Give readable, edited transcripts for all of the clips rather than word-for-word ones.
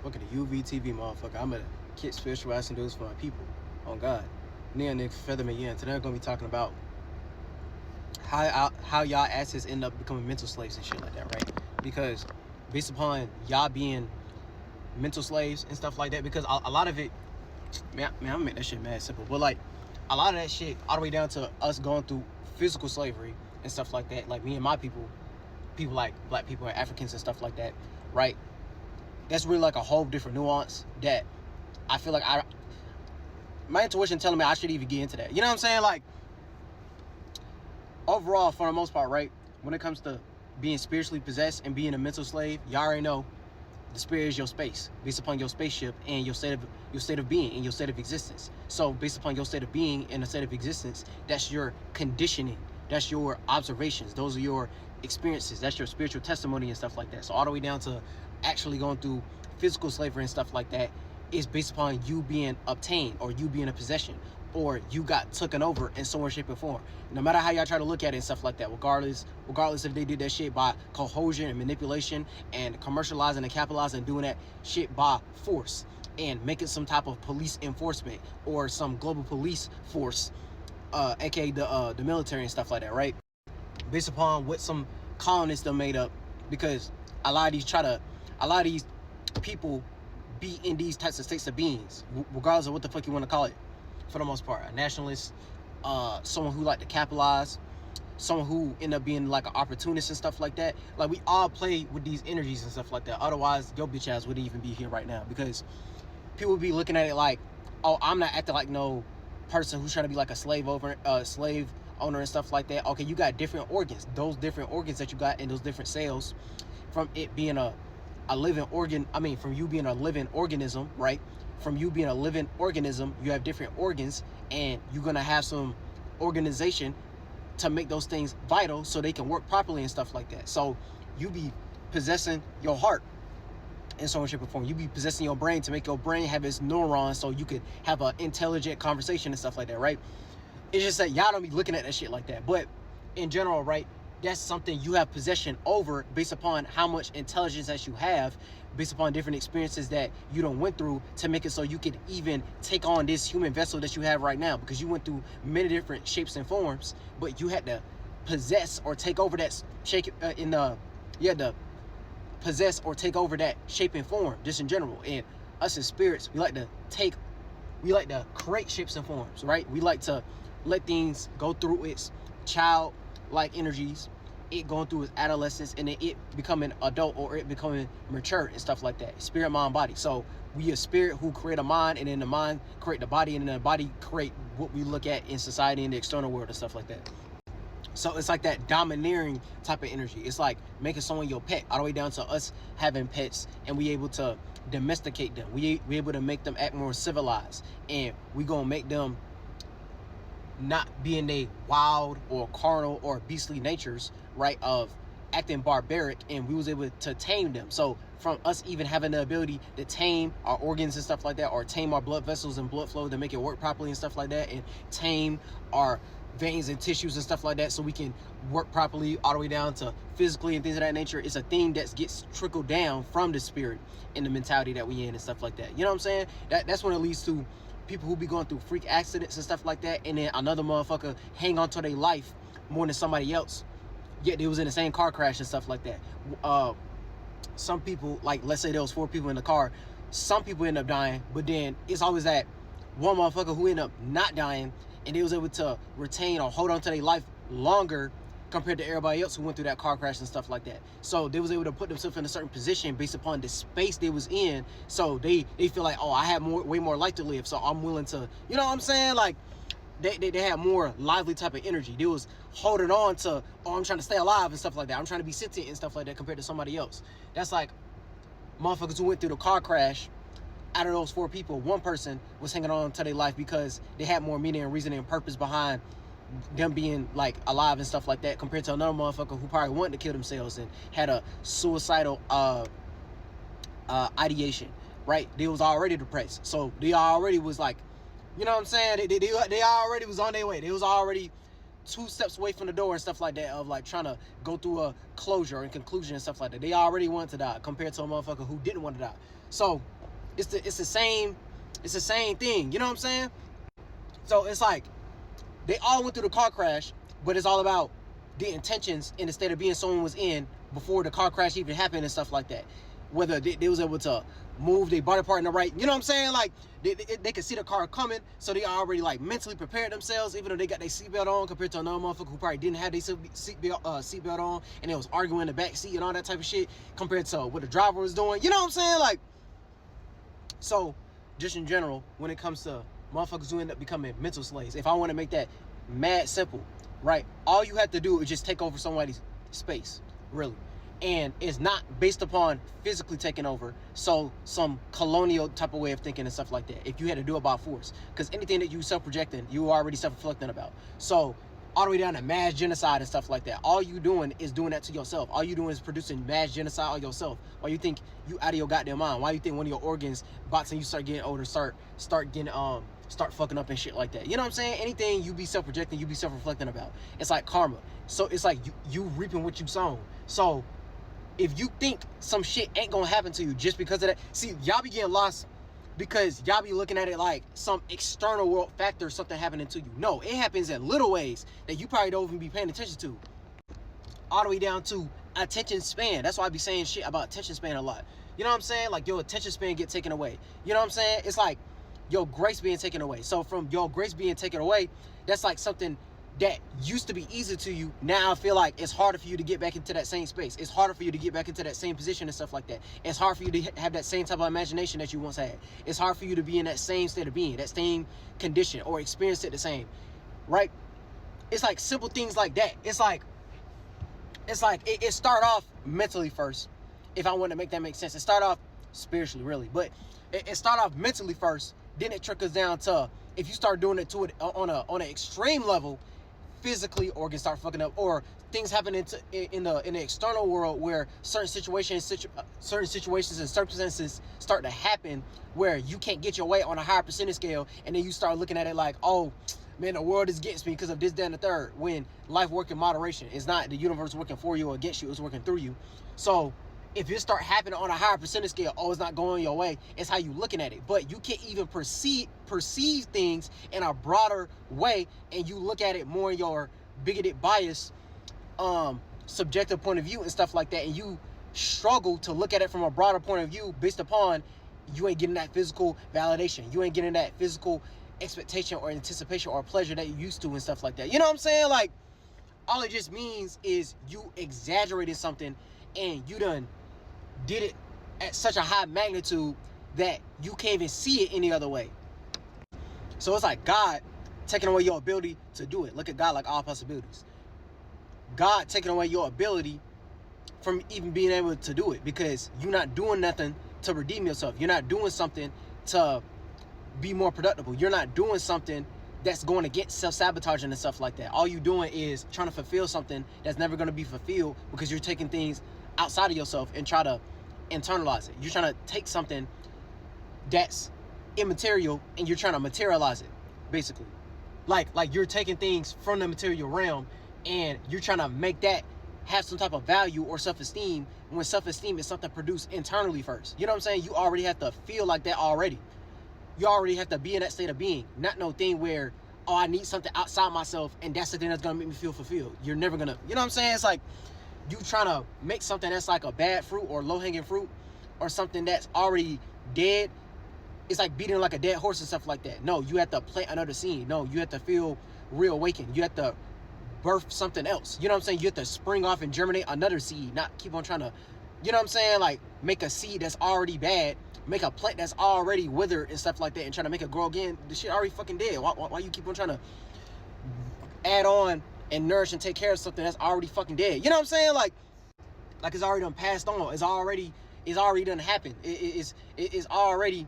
fucking the UVTV, motherfucker. I'm gonna kick spiritual ass and do this for my people. On God. Nia Nick Featherman, yeah. Today I'm gonna be talking about how y'all asses end up becoming mental slaves and shit like that, right? Because based upon y'all being mental slaves and stuff like that, because a lot of it, man, I'm gonna make that shit mad simple, but like a lot of that shit, all the way down to us going through physical slavery and stuff like that, like me and my people like black people and Africans and stuff like that, right? That's really like a whole different nuance that I feel like my intuition telling me I should even get into that. You know what I'm saying? Like, overall, for the most part, right, when it comes to being spiritually possessed and being a mental slave, y'all already know the spirit is your space, based upon your spaceship and your state of being and your state of existence. So based upon your state of being and the state of existence, that's your conditioning, that's your observations, those are your experiences, that's your spiritual testimony and stuff like that. So all the way down to actually going through physical slavery and stuff like that is based upon you being obtained or you being a possession or you got taken over in some way, shape, or form. No matter how y'all try to look at it and stuff like that, regardless if they did that shit by coercion and manipulation and commercializing and capitalizing and doing that shit by force and making some type of police enforcement or some global police force, aka the military and stuff like that, right? Based upon what some colonists done made up, because a lot of these people be in these types of states of beings, regardless of what the fuck you want to call it. For the most part, a nationalist, someone who like to capitalize, someone who end up being like an opportunist and stuff like that. Like, we all play with these energies and stuff like that. Otherwise, your bitch ass wouldn't even be here right now, because people would be looking at it like, oh, I'm not acting like no person who's trying to be like a slave owner and stuff like that. Okay, you got different organs. Those different organs that you got in those different cells, from it being a living organ, from you being a living organism, right? From you being a living organism, you have different organs, and you're gonna have some organization to make those things vital so they can work properly and stuff like that. So you be possessing your heart in some way, shape, or form. You be possessing your brain to make your brain have its neurons so you could have an intelligent conversation and stuff like that, right? It's just that y'all don't be looking at that shit like that. But in general, right, that's something you have possession over based upon how much intelligence that you have, based upon different experiences that you done went through to make it so you could even take on this human vessel that you have right now, because you went through many different shapes and forms, but you had to possess or take over that you had to possess or take over that shape and form, just in general. And us as spirits, we like to create shapes and forms, right? We like to let things go through its childlike energies, it going through its adolescence, and then it becoming adult or it becoming mature and stuff like that. Spirit, mind, body. So we a spirit who create a mind, and then the mind create the body, and then the body create what we look at in society and the external world and stuff like that. So it's like that domineering type of energy. It's like making someone your pet, all the way down to us having pets and we able to domesticate them. We able to make them act more civilized, and we gonna make them not be in a wild or carnal or beastly natures, right, of acting barbaric, and we was able to tame them. So from us even having the ability to tame our organs and stuff like that, or tame our blood vessels and blood flow to make it work properly and stuff like that, and tame our veins and tissues and stuff like that so we can work properly, all the way down to physically and things of that nature, it's a thing that gets trickled down from the spirit and the mentality that we in and stuff like that. You know what I'm saying? That's when it leads to people who be going through freak accidents and stuff like that, and then another motherfucker hang on to their life more than somebody else, yet they was in the same car crash and stuff like that. Some people, like, let's say there was 4 people in the car, some people end up dying, but then it's always that one motherfucker who end up not dying, and they was able to retain or hold on to their life longer compared to everybody else who went through that car crash and stuff like that. So they was able to put themselves in a certain position based upon the space they was in. So they feel like, oh, I have way more life to live, so I'm willing to, you know what I'm saying? Like, they had more lively type of energy. They was holding on to, oh, I'm trying to stay alive and stuff like that. I'm trying to be sentient and stuff like that compared to somebody else. That's like motherfuckers who went through the car crash. Out of those 4 people, 1 person was hanging on to their life because they had more meaning and reasoning and purpose behind them being like alive and stuff like that, compared to another motherfucker who probably wanted to kill themselves and had a suicidal ideation, right? They was already depressed, so they already was like, you know what I'm saying, they already was on their way. They was already 2 steps away from the door and stuff like that, of like trying to go through a closure and conclusion and stuff like that. They already wanted to die compared to a motherfucker who didn't want to die. So it's the same thing. You know what I'm saying? So it's like they all went through the car crash, but it's all about the intentions in the state of being someone was in before the car crash even happened and stuff like that. Whether they was able to move their body part in the right, you know what I'm saying? Like they could see the car coming, so they already like mentally prepared themselves, even though they got their seatbelt on, compared to another motherfucker who probably didn't have their seatbelt on and they was arguing in the back seat and all that type of shit compared to what the driver was doing. You know what I'm saying? Like, so just in general, when it comes to motherfuckers who end up becoming mental slaves, if I want to make that mad simple, right? All you have to do is just take over somebody's space, really. And it's not based upon physically taking over, so some colonial type of way of thinking and stuff like that. If you had to do it by force, because anything that you self-projecting, you already self-reflecting about. So all the way down to mass genocide and stuff like that. All you doing is doing that to yourself. All you doing is producing mass genocide on yourself. Why you think you out of your goddamn mind? Why you think one of your organs, bots, and you start getting older, start fucking up and shit like that? You know what I'm saying? Anything you be self-projecting, you be self-reflecting about. It's like karma. So it's like you reaping what you sown. So if you think some shit ain't gonna happen to you just because of that, see, y'all be getting lost because y'all be looking at it like some external world factor, something happening to you. No, it happens in little ways that you probably don't even be paying attention to. All the way down to attention span. That's why I be saying shit about attention span a lot. You know what I'm saying? Like, your attention span get taken away. You know what I'm saying? It's like your grace being taken away. So from your grace being taken away, that's like something that used to be easy to you. Now I feel like it's harder for you to get back into that same space. It's harder for you to get back into that same position and stuff like that. It's hard for you to have that same type of imagination that you once had. It's hard for you to be in that same state of being, that same condition, or experience it the same, right? It's like simple things like that. It's like it start off mentally first, if I want to make that make sense. It start off spiritually, really, but it start off mentally first, then it trickles down to, if you start doing it to it on an extreme level, physically organs start fucking up, or things happen in the external world where certain situations and circumstances start to happen where you can't get your way on a higher percentage scale, and then you start looking at it like, oh man, the world is against me because of this, that, and the third, when life works in moderation. It's not the universe working for you or against you, it's working through you. So if it start happening on a higher percentage scale, oh, it's not going your way, it's how you looking at it. But you can't even perceive things in a broader way, and you look at it more in your bigoted, bias, subjective point of view and stuff like that, and you struggle to look at it from a broader point of view based upon you ain't getting that physical validation. You ain't getting that physical expectation or anticipation or pleasure that you used to and stuff like that. You know what I'm saying? Like, all it just means is you exaggerated something, and you done did it at such a high magnitude that you can't even see it any other way. So it's like God taking away your ability to do it. Look at God like all possibilities. God taking away your ability from even being able to do it, because you're not doing nothing to redeem yourself. You're not doing something to be more productive. You're not doing something that's going against self-sabotaging and stuff like that. All you're doing is trying to fulfill something that's never going to be fulfilled, because you're taking things outside of yourself and try to internalize it. You're trying to take something that's immaterial and you're trying to materialize it, basically. Like you're taking things from the material realm and you're trying to make that have some type of value or self-esteem, when self-esteem is something produced internally first. You know what I'm saying? You already have to feel like that already. You already have to be in that state of being. Not no thing where, oh, I need something outside myself and that's the thing that's going to make me feel fulfilled. You're never going to, you know what I'm saying? It's like you trying to make something that's like a bad fruit or low-hanging fruit or something that's already dead. It's like beating like a dead horse and stuff like that. No, you have to plant another seed. No, you have to feel reawakened. You have to birth something else. You know what I'm saying? You have to spring off and germinate another seed, not keep on trying to, you know what I'm saying? Like make a seed that's already bad, make a plant that's already withered and stuff like that, and trying to make it grow again. The shit already fucking dead. Why you keep on trying to add on and nourish and take care of something that's already fucking dead? You know what I'm saying? Like it's already done passed on. It's already done happened. It's already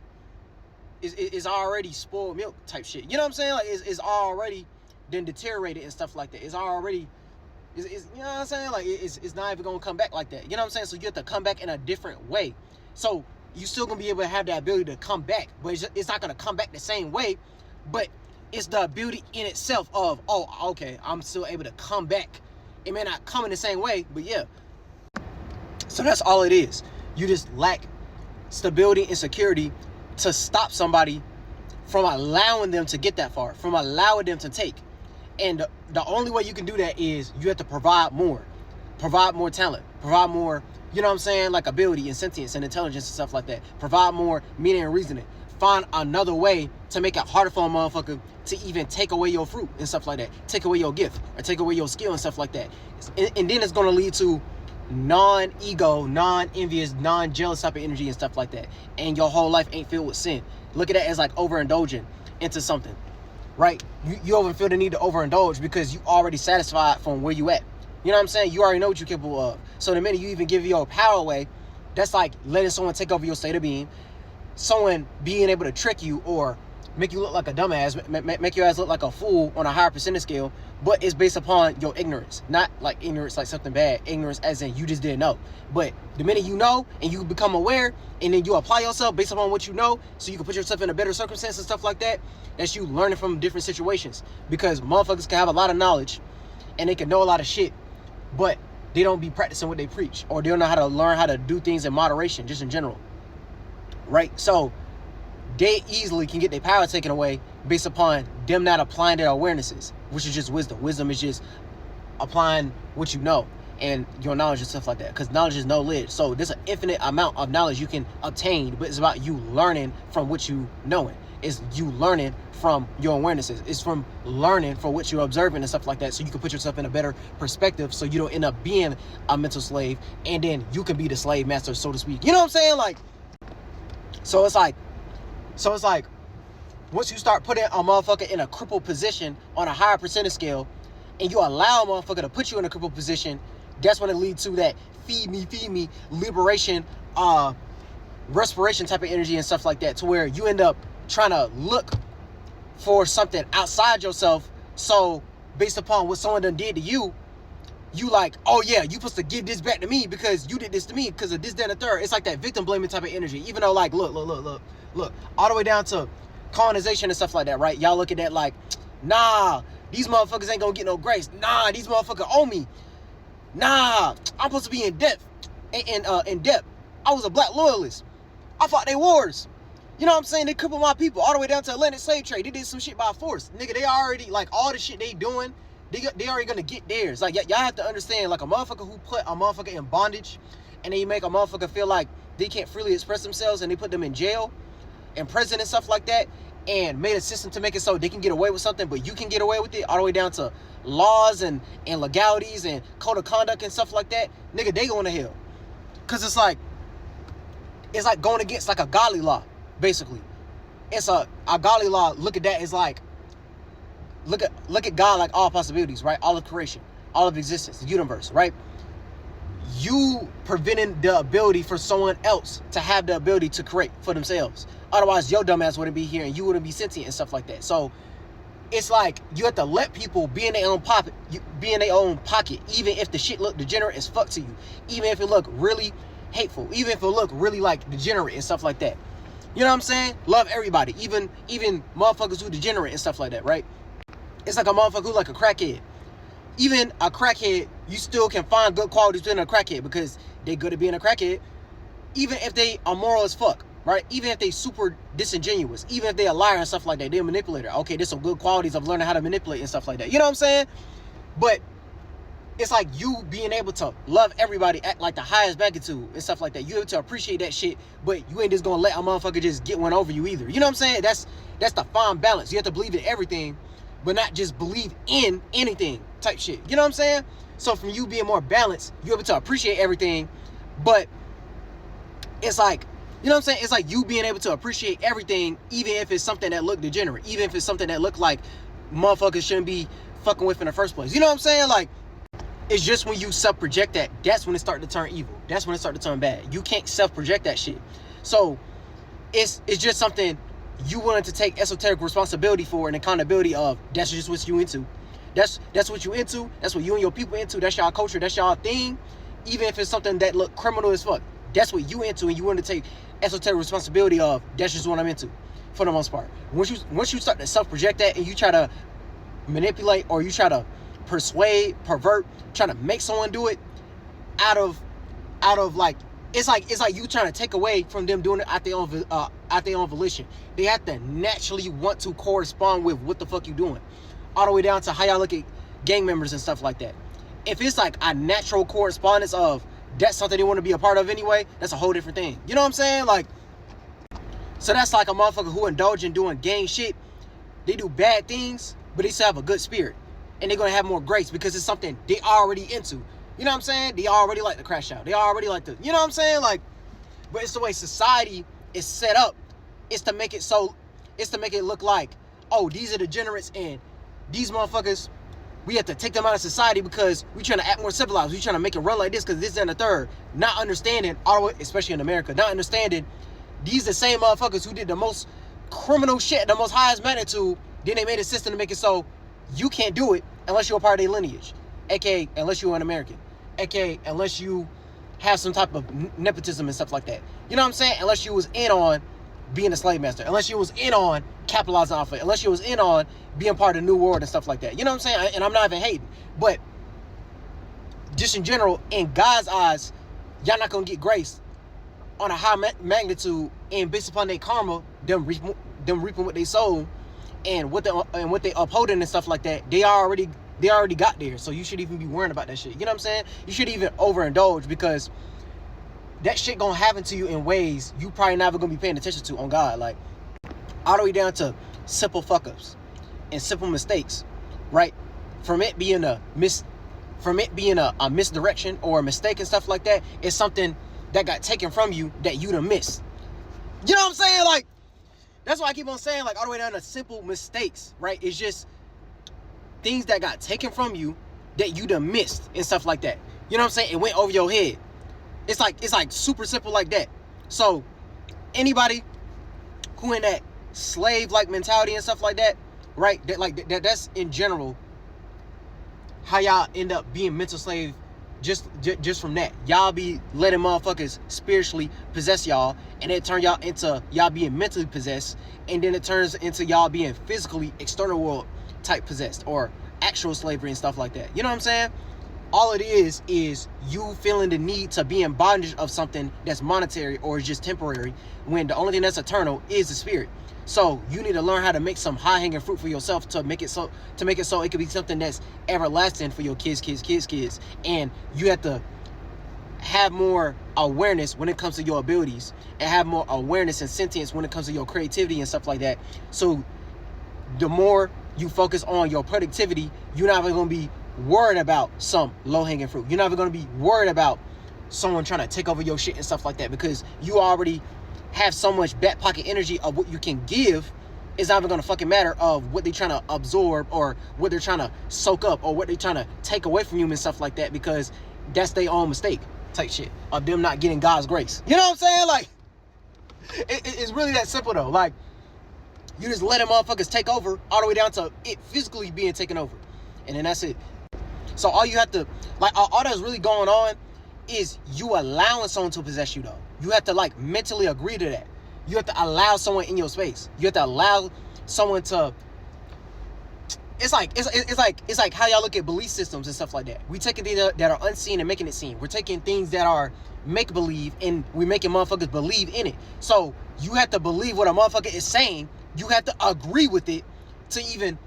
spoiled milk type shit. You know what I'm saying? Like it's already then deteriorated and stuff like that. It's already, you know what I'm saying? Like it's not even gonna come back like that. You know what I'm saying? So you have to come back in a different way. So you still gonna be able to have the ability to come back, but it's not gonna come back the same way. But it's the ability in itself of, oh, okay, I'm still able to come back. It may not come in the same way, but yeah. So that's all it is. You just lack stability and security to stop somebody from allowing them to get that far, from allowing them to take. And the only way you can do that is you have to provide more talent, provide more, you know what I'm saying, like ability and sentience and intelligence and stuff like that. Provide more meaning and reasoning. Find another way to make it harder for a motherfucker to even take away your fruit and stuff like that. Take away your gift or take away your skill and stuff like that. And then it's going to lead to non-ego, non-envious, non-jealous type of energy and stuff like that. And your whole life ain't filled with sin. Look at that as like overindulging into something, right? You don't feel the need to overindulge because you already satisfied from where you at. You know what I'm saying? You already know what you're capable of. So the minute you even give your power away, that's like letting someone take over your state of being. Someone being able to trick you or make you look like a dumbass, make your ass look like a fool on a higher percentage scale, but it's based upon your ignorance. Not like ignorance like something bad. Ignorance as in you just didn't know. But the minute you know and you become aware and then you apply yourself based upon what you know so you can put yourself in a better circumstance and stuff like that, that's you learning from different situations. Because motherfuckers can have a lot of knowledge and they can know a lot of shit, but they don't be practicing what they preach, or they don't know how to learn how to do things in moderation, just in general. Right? So they easily can get their power taken away based upon them not applying their awarenesses, which is just wisdom. Wisdom is just applying what you know and your knowledge and stuff like that, because knowledge is no lid. So there's an infinite amount of knowledge you can obtain, but it's about you learning from what you knowing. It's you learning from your awarenesses. It's from learning from what you're observing and stuff like that, so you can put yourself in a better perspective, so you don't end up being a mental slave, and then you can be the slave master, so to speak. You know what I'm saying? Like, so it's like once you start putting a motherfucker in a crippled position on a higher percentage scale, and you allow a motherfucker to put you in a crippled position, that's when it leads to that feed me, liberation, respiration type of energy and stuff like that, to where you end up trying to look for something outside yourself. So based upon what someone done did to you, you like, oh yeah, you supposed to give this back to me because you did this to me because of this, that, and the third. It's like that victim blaming type of energy. Even though, like, look, all the way down to colonization and stuff like that, right? Y'all look at that like, nah, these motherfuckers ain't gonna get no grace. Nah, these motherfuckers owe me. Nah, I'm supposed to be in debt. In debt. I was a black loyalist. I fought their wars. You know what I'm saying? They crippled my people all the way down to Atlantic slave trade. They did some shit by force. Nigga, they already, like, all the shit they doing, they already gonna get theirs. Like, y'all have to understand, like, a motherfucker who put a motherfucker in bondage, and then you make a motherfucker feel like they can't freely express themselves, and they put them in jail and prison and stuff like that, and made a system to make it so they can get away with something, but you can get away with it, all the way down to laws and legalities and code of conduct and stuff like that. Nigga, they going to hell. Because it's like going against, like, a godly law. Basically, it's a godly law. Look at that. It's like, look at God like all possibilities, right? All of creation, all of existence, the universe, right? You preventing the ability for someone else to have the ability to create for themselves. Otherwise, your dumb ass wouldn't be here and you wouldn't be sentient and stuff like that. So it's like you have to let people be in their own pocket, even if the shit look degenerate as fuck to you, even if it look really hateful, even if it look really like degenerate and stuff like that. You know what I'm saying? Love everybody, even motherfuckers who degenerate and stuff like that, right? It's like a motherfucker who like a crackhead. Even a crackhead, you still can find good qualities within a crackhead because they good at being a crackhead. Even if they are moral as fuck, right? Even if they super disingenuous, even if they a liar and stuff like that, they're a manipulator. Okay, there's some good qualities of learning how to manipulate and stuff like that. You know what I'm saying? But it's like you being able to love everybody at like the highest magnitude and stuff like that. You able to appreciate that shit, but you ain't just gonna let a motherfucker just get one over you either. You know what I'm saying? That's the fine balance. You have to believe in everything, but not just believe in anything type shit. You know what I'm saying? So from you being more balanced, you're able to appreciate everything, but it's like, you know what I'm saying? It's like you being able to appreciate everything, even if it's something that look degenerate, even if it's something that look like motherfuckers shouldn't be fucking with in the first place. You know what I'm saying? Like, it's just when you self-project that, that's when it starts to turn evil. That's when it starts to turn bad. You can't self-project that shit. So it's just something you wanted to take esoteric responsibility for and accountability of. That's just what you into. That's what you into. That's what you and your people into. That's y'all culture. That's y'all thing. Even if it's something that look criminal as fuck, that's what you into, and you want to take esoteric responsibility of. That's just what I'm into, for the most part. Once you start to self-project that and you try to manipulate or you try to persuade, pervert, trying to make someone do it out of like it's like you trying to take away from them doing it at their own volition. They have to naturally want to correspond with what the fuck you doing, all the way down to how y'all look at gang members and stuff like that. If it's like a natural correspondence of that's something they want to be a part of anyway, that's a whole different thing. You know what I'm saying? Like, so that's like a motherfucker who indulge in doing gang shit. They do bad things, but they still have a good spirit, and they're gonna have more grace because it's something they already into. You know what I'm saying? They already like to crash out. They already like to, you know what I'm saying? Like, but it's the way society is set up. It's to make it look like, oh, these are degenerates and these motherfuckers, we have to take them out of society because we trying to act more civilized. We trying to make it run like this because this and the third. Not understanding, especially in America, not understanding these the same motherfuckers who did the most criminal shit, the most highest magnitude. Then they made a system to make it so you can't do it unless you're a part of their lineage. AKA, unless you're an American. AKA, unless you have some type of nepotism and stuff like that. You know what I'm saying? Unless you was in on being a slave master. Unless you was in on capitalizing off it. Unless you was in on being part of the New World and stuff like that. You know what I'm saying? And I'm not even hating. But just in general, in God's eyes, y'all not going to get grace on a high magnitude, and based upon their karma, them reaping what they sow and what they upholding and stuff like that, they already got there. So you should even be worrying about that shit. You know what I'm saying? You should even overindulge, because that shit gonna happen to you in ways you probably never gonna be paying attention to on God. Like, all the way down to simple fuck ups and simple mistakes, right? From it being a misdirection or a mistake and stuff like that, it's something that got taken from you that you done missed. You know what I'm saying? Like, that's why I keep on saying, like, all the way down to simple mistakes, right? It's just things that got taken from you that you done missed and stuff like that. You know what I'm saying? It went over your head. It's like super simple like that. So anybody who in that slave-like mentality and stuff like that, right? That's in general how y'all end up being mental slave. Just from that, y'all be letting motherfuckers spiritually possess y'all, and it turn y'all into y'all being mentally possessed, and then it turns into y'all being physically external world type possessed, or actual slavery and stuff like that. You know what I'm saying? All it is you feeling the need to be in bondage of something that's monetary or is just temporary, when the only thing that's eternal is the spirit. So you need to learn how to make some high-hanging fruit for yourself to make it so it could be something that's everlasting for your kids. And you have to have more awareness when it comes to your abilities, and have more awareness and sentience when it comes to your creativity and stuff like that. So the more you focus on your productivity, you're not even going to be worried about some low-hanging fruit. You're not even going to be worried about someone trying to take over your shit and stuff like that, because you already have so much back pocket energy of what you can give. It's not even gonna fucking matter of what they're trying to absorb, or what they're trying to soak up, or what they're trying to take away from you and stuff like that, because that's their own mistake type shit of them not getting God's grace. You know what I'm saying? Like, it's really that simple though. Like, you just let them motherfuckers take over, all the way down to it physically being taken over, and then that's it. So all you have to, like, all that's really going on is you allowing someone to possess you though. You have to, like, mentally agree to that. You have to allow someone in your space. You have to allow someone to. It's like how y'all look at belief systems and stuff like that. We taking things that are unseen and making it seen. We're taking things that are make believe, and we're making motherfuckers believe in it. So you have to believe what a motherfucker is saying. You have to agree with it to even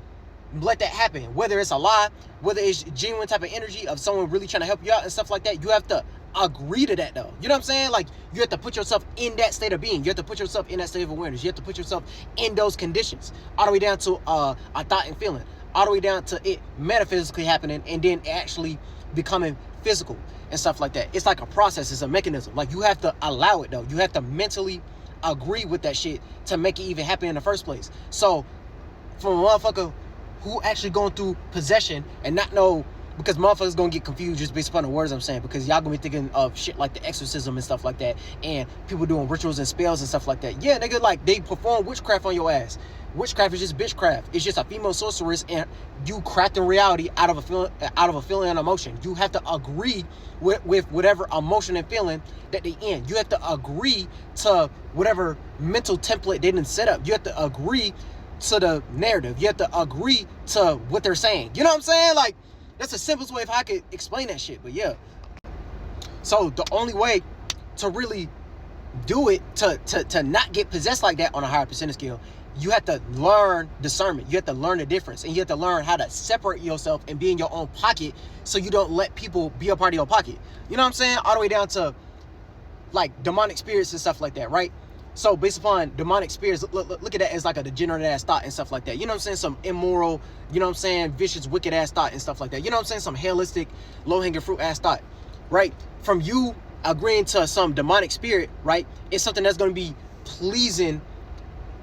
let that happen. Whether it's a lie, whether it's genuine type of energy of someone really trying to help you out and stuff like that, you have to agree to that though. You know what I'm saying? Like, you have to put yourself in that state of being. You have to put yourself in that state of awareness. You have to put yourself in those conditions, all the way down to a thought and feeling, all the way down to it metaphysically happening, and then actually becoming physical and stuff like that. It's like a process. It's a mechanism. Like, you have to allow it though. You have to mentally agree with that shit to make it even happen in the first place. So from a motherfucker who actually going through possession and not know, because motherfuckers gonna get confused just based upon the words I'm saying, because y'all gonna be thinking of shit like the exorcism and stuff like that, and people doing rituals and spells and stuff like that. Yeah, nigga, like, they perform witchcraft on your ass. Witchcraft is just bitchcraft. It's just a female sorceress, and you crafting reality out of a feeling and emotion. You have to agree with whatever emotion and feeling that they in. You have to agree to whatever mental template they didn't set up. You have to agree to the narrative. You have to agree to what they're saying. You know what I'm saying? Like, that's the simplest way if I could explain that shit. But yeah. So the only way to really do it, to not get possessed like that on a higher percentage scale, you have to learn discernment. You have to learn the difference, and you have to learn how to separate yourself and be in your own pocket, so you don't let people be a part of your pocket. You know what I'm saying? All the way down to like demonic spirits and stuff like that, right? So based upon demonic spirits, look at that as like a degenerate ass thought and stuff like that. You know what I'm saying? Some immoral, you know what I'm saying, vicious, wicked ass thought and stuff like that. You know what I'm saying? Some hellistic, low-hanging fruit ass thought, right? From you agreeing to some demonic spirit, right? It's something that's going to be pleasing,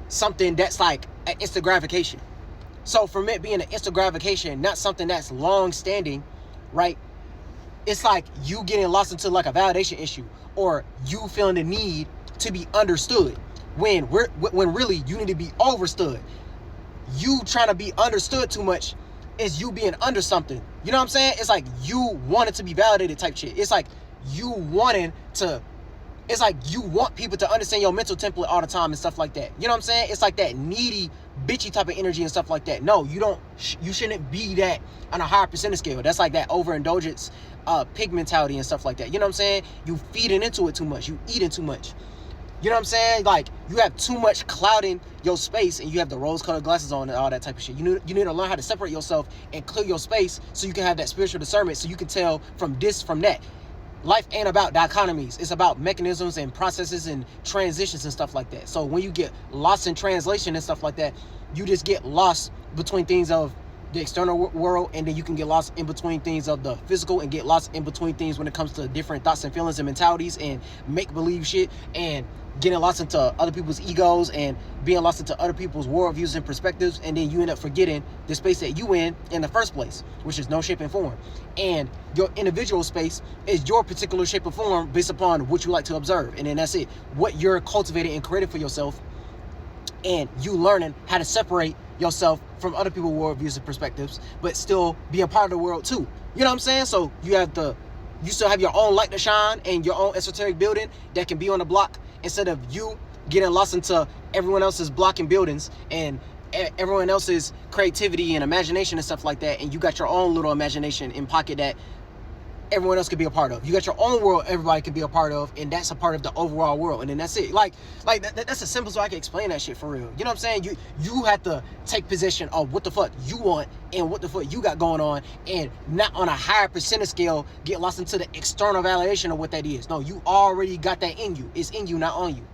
something that's like an instant gratification. So from it being an instant gratification, not something that's long standing, right? It's like you getting lost into like a validation issue, or you feeling the need to be understood when really you need to be overstood. You trying to be understood too much is you being under something. You know what I'm saying? It's like you wanted to be validated type shit. It's like you wanting to, it's like you want people to understand your mental template all the time and stuff like that. You know what I'm saying? It's like that needy, bitchy type of energy and stuff like that. No, you don't, you shouldn't be that on a higher percentage scale. That's like that overindulgence, pig mentality and stuff like that. You know what I'm saying? You feeding into it too much. You eating too much. You know what I'm saying? Like, you have too much clouding your space, and you have the rose-colored glasses on and all that type of shit. You need to learn how to separate yourself and clear your space so you can have that spiritual discernment, so you can tell from this, from that. Life ain't about dichotomies. It's about mechanisms and processes and transitions and stuff like that. So when you get lost in translation and stuff like that, you just get lost between things of the external world, and then you can get lost in between things of the physical, and get lost in between things when it comes to different thoughts and feelings and mentalities and make-believe shit, and getting lost into other people's egos and being lost into other people's worldviews and perspectives, and then you end up forgetting the space that you in the first place, which is no shape and form. And your individual space is your particular shape or form based upon what you like to observe, and then that's it. What you're cultivating and creating for yourself, and you learning how to separate yourself from other people's worldviews and perspectives, but still be a part of the world too. You know what I'm saying? So you still have your own light to shine and your own esoteric building that can be on the block, instead of you getting lost into everyone else's block and buildings and everyone else's creativity and imagination and stuff like that, and you got your own little imagination in pocket that everyone else could be a part of. You got your own world everybody can be a part of, and that's a part of the overall world, and then that's it. Like that's the simplest way I can explain that shit for real. You know what I'm saying? You have to take possession of what the fuck you want and what the fuck you got going on, and not on a higher percentage scale get lost into the external validation of what that is. No, you already got that in you. It's in you, not on you.